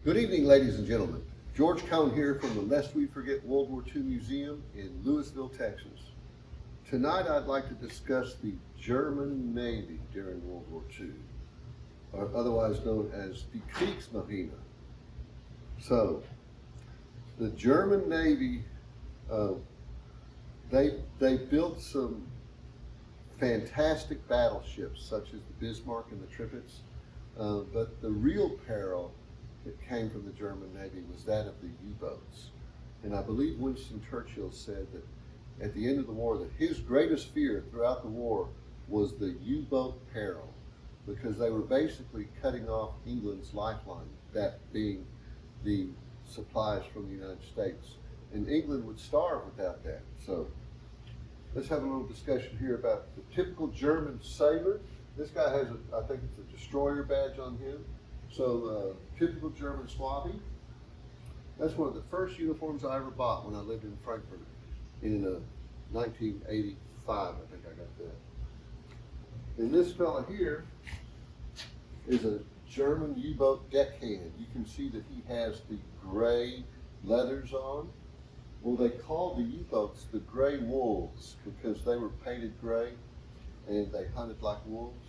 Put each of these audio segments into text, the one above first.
Good evening, ladies and gentlemen. George Cohn here from the Lest We Forget World War II Museum in Louisville, Texas. Tonight I'd like to discuss the German Navy during World War II, or otherwise known as the Kriegsmarine. So, the German Navy, they built some fantastic battleships such as the Bismarck and the Tripitz, but the real peril that came from the German Navy was that of the U-boats. And I believe Winston Churchill said that at the end of the war that his greatest fear throughout the war was the U-boat peril, because they were basically cutting off England's lifeline, that being the supplies from the United States. And England would starve without that. So let's have a little discussion here about the typical German sailor. This guy has, I think it's a destroyer badge on him. So typical German Swabi. That's one of the first uniforms I ever bought when I lived in Frankfurt in 1985, I think I got that. And this fella here is a German U-boat deckhand. You can see that he has the gray leathers on. Well, they called the U-boats the gray wolves because they were painted gray and they hunted like wolves.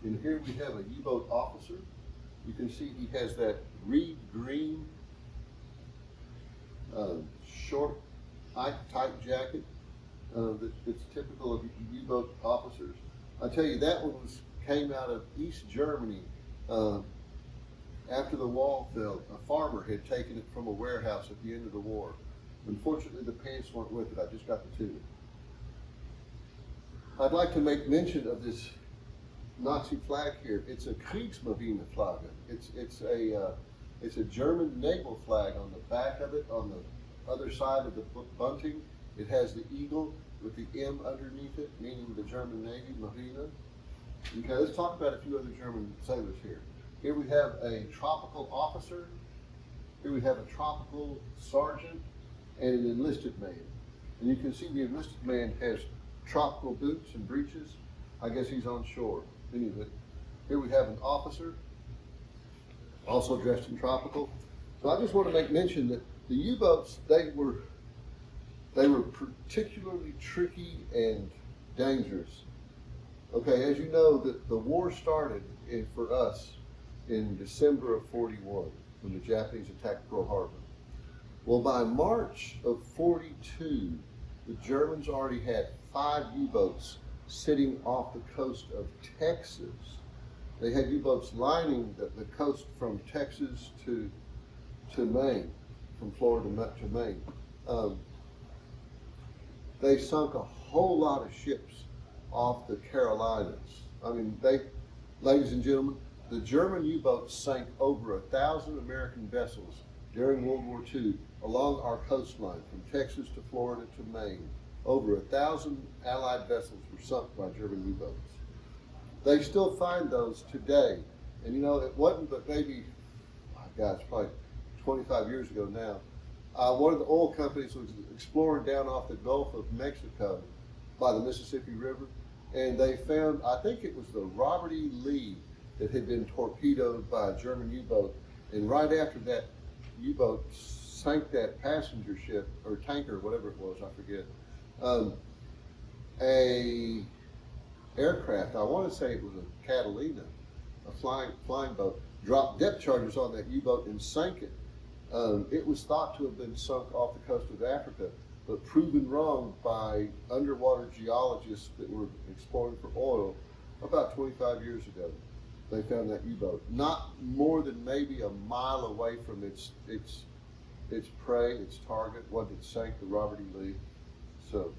And here we have a U-boat officer. You can see he has that reed green short, tight jacket that's typical of U-boat officers. I tell you, that one came out of East Germany. After the wall fell, a farmer had taken it from a warehouse at the end of the war. Unfortunately, the pants weren't with it. I just got the tunic. I'd like to make mention of this Nazi flag here. It's a Kriegsmarine flag. It's a German naval flag. On the back of it, on the other side of the bunting, it has the eagle with the M underneath it, meaning the German Navy, Marine. Okay, let's talk about a few other German sailors here. Here we have a tropical officer. Here we have a tropical sergeant and an enlisted man. And you can see the enlisted man has tropical boots and breeches. I guess he's on shore. Anyway, here we have an officer, also dressed in tropical. So I just want to make mention that the U-boats, they were particularly tricky and dangerous. Okay, as you know, the war started for us in December of '41 when the Japanese attacked Pearl Harbor. Well, by March of '42, the Germans already had 5 U-boats sitting off the coast of Texas. They had U-boats lining the coast from Texas to Maine, from Florida to Maine. They sunk a whole lot of ships off the Carolinas. I mean, ladies and gentlemen, the German U-boats sank over 1,000 American vessels during World War II along our coastline from Texas to Florida to Maine. Over 1,000 Allied vessels were sunk by German U-boats. They still find those today. And you know, it wasn't but maybe, my God, it's probably 25 years ago now. One of the oil companies was exploring down off the Gulf of Mexico by the Mississippi River. And they found, I think it was the Robert E. Lee that had been torpedoed by a German U-boat. And right after that U-boat sank that passenger ship, or tanker, whatever it was, I forget. A aircraft, I want to say it was a Catalina, a flying boat, dropped depth charges on that U-boat and sank it. It was thought to have been sunk off the coast of Africa, but proven wrong by underwater geologists that were exploring for oil about 25 years ago. They found that U-boat, not more than maybe a mile away from its prey, its target, what had sank the Robert E. Lee. So,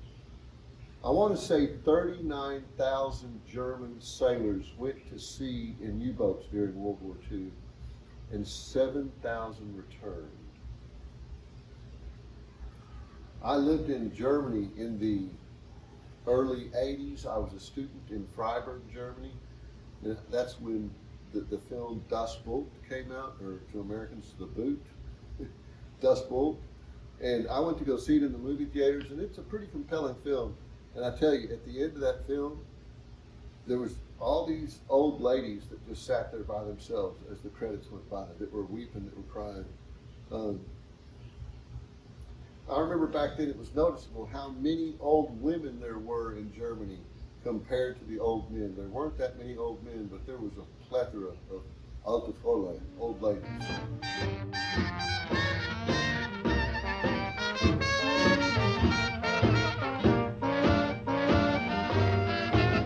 I want to say 39,000 German sailors went to sea in U-boats during World War II, and 7,000 returned. I lived in Germany in the early 80s. I was a student in Freiburg, Germany. And that's when the film Das Boot came out, or to Americans, The Boot, Das Boot. And I went to go see it in the movie theaters, and it's a pretty compelling film. And I tell you, at the end of that film, there was all these old ladies that just sat there by themselves as the credits went by, that were weeping, that were crying. Um, I remember back then it was noticeable how many old women there were in Germany compared to the old men. There weren't that many old men, but there was a plethora of alte Fräulein, old ladies.